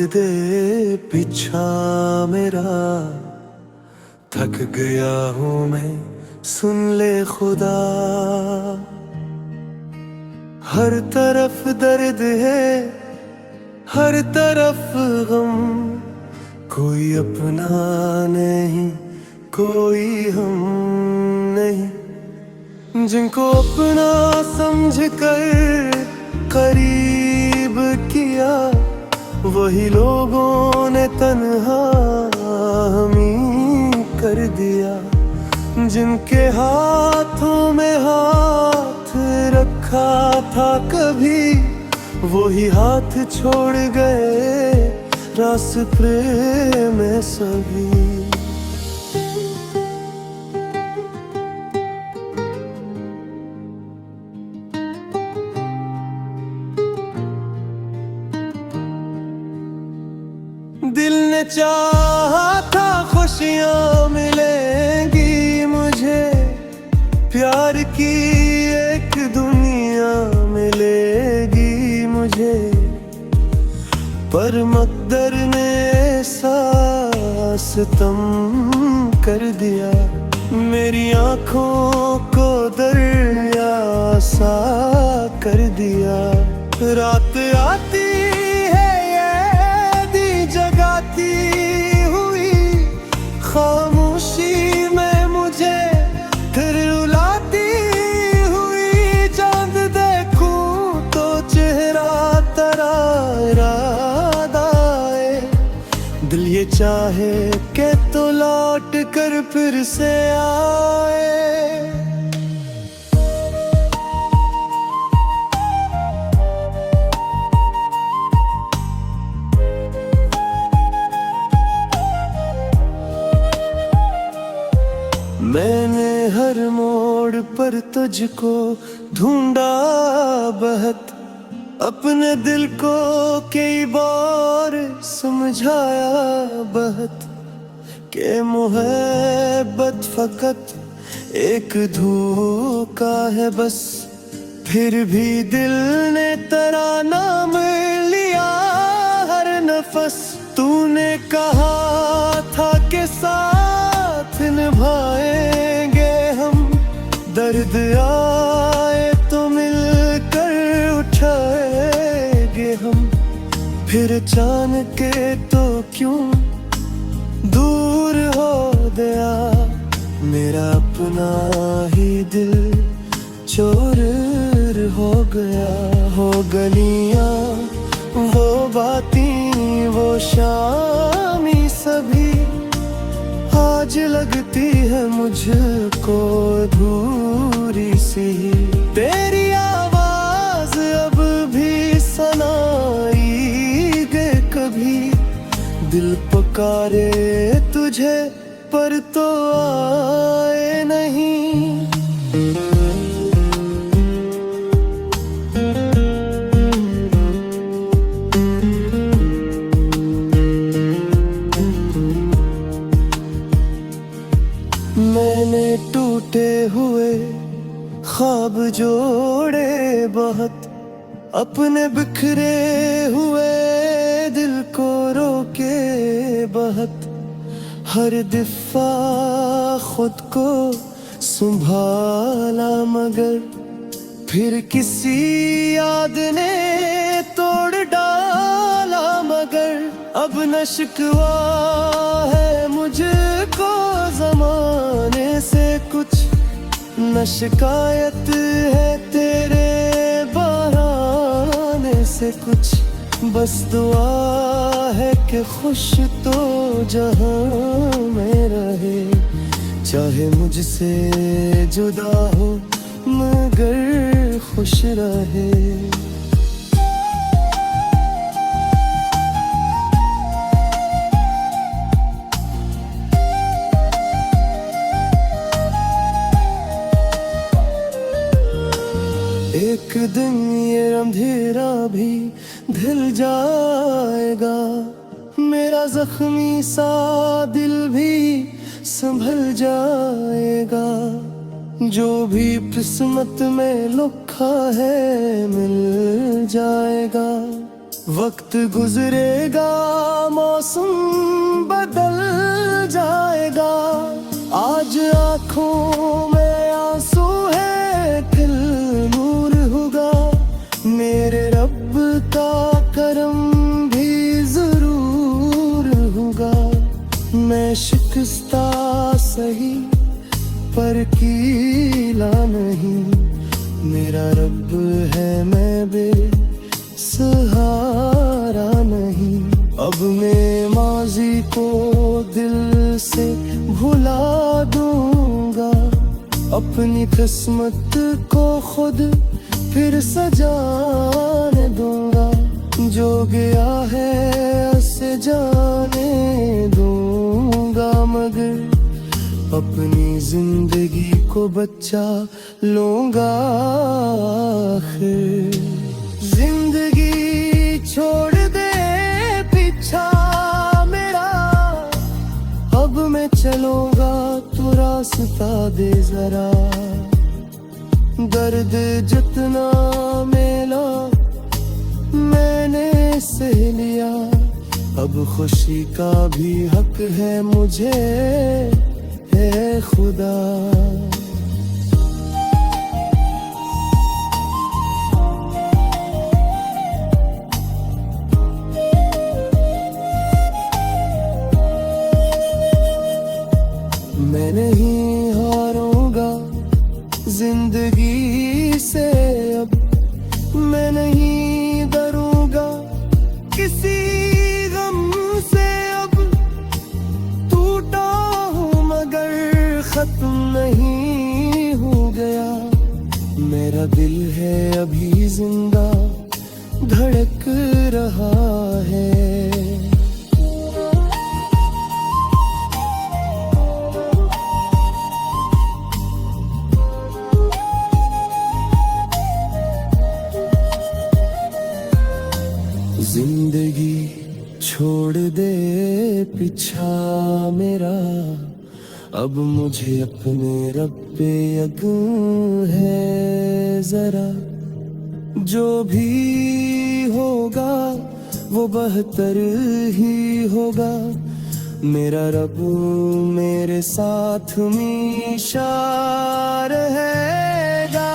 दे पीछा मेरा, थक गया हूँ मैं, सुन ले खुदा। हर तरफ दर्द है, हर तरफ गम, कोई अपना नहीं, कोई हम नहीं। जिनको अपना समझ कर करीब किया, वही लोगों ने तन्हा हमें कर दिया। जिनके हाथों में हाथ रखा था कभी, वही हाथ छोड़ गए रास्ते में सभी। दिल ने चाहा था खुशियाँ मिलेंगी मुझे, प्यार की एक दुनिया मिलेगी मुझे, पर मकदर ने सितम कर दिया। मेरी आँखों को दरिया सा कर दिया। रात आती हुई खामोशी में मुझे, फिर रुलाती हुई चांद देखूं तो चेहरा तेरा याद आए। दिल ये चाहे के तो लौट कर फिर से आए। मैंने हर मोड़ पर तुझको ढूंढा बहुत, अपने दिल को कई बार समझाया बहुत, के मोहब्बत फकत एक धोखा है बस। फिर भी दिल ने तेरा नाम लिया हर नफस। तूने कहा था कि साथ निभाएंगे हम, दर्द आए तो मिलकर उठाएंगे हम। फिर जान के तो क्यों दूर हो गया, मेरा अपना ही दिल चोर हो गया। हो गलियां वो बातें वो शामी सभी, आज लगती है मुझको अधूरी सी। तेरी आवाज अब भी सुनाई दे कभी, दिल पुकारे तुझे पर तो आए नहीं। मैंने टूटे हुए ख्वाब जोड़े बहुत, अपने बिखरे हुए दिल को रोके बहुत। हर दफा खुद को संभाला मगर, फिर किसी याद ने तोड़ डाला मगर। अब न शिकवा है मुझको ज़माने से कुछ, न शिकायत है तेरे बहाने से कुछ। बस दुआ है कि खुश तो जहां में रहे, चाहे मुझसे जुदा हो मगर खुश रहे। एक दिन ये अंधेरा भी ढल जाएगा, मेरा जख्मी सा दिल भी संभल जाएगा। जो भी किस्मत में लिखा है मिल जाएगा, वक्त गुजरेगा मौसम बदल जाएगा, आज आँखों में आंसू है फिर नूर होगा, मेरे रब का करम भी जरूर होगा। मैं शिकस्ता सही पर कीला नहीं, मेरा रब है मैं बेसहारा नहीं। अब मैं माजी को दिल से भुला दूंगा, अपनी किस्मत को खुद फिर सजाने दूंगा, जो गया है उसे जाने दूंगा, मगर अपनी जिंदगी को बचा लूंगा आखिर। जिंदगी छोड़ दे पीछा मेरा, अब मैं चलूंगा तो रास्ता दे जरा, दर्द जितना मेला मैंने सह लिया, अब खुशी का भी हक है मुझे है खुदा। मैं नहीं हारूंगा जिंदगी से अब, मैं नहीं डरूंगा किसी गम से अब, टूटा हूँ मगर खत्म नहीं हो गया, मेरा दिल है अभी जिंदा धड़क रहा है। जिंदगी छोड़ दे पीछा मेरा, अब मुझे अपने रब पे यकीन है जरा, जो भी होगा वो बेहतर ही होगा, मेरा रब मेरे साथ हमेशा रहेगा।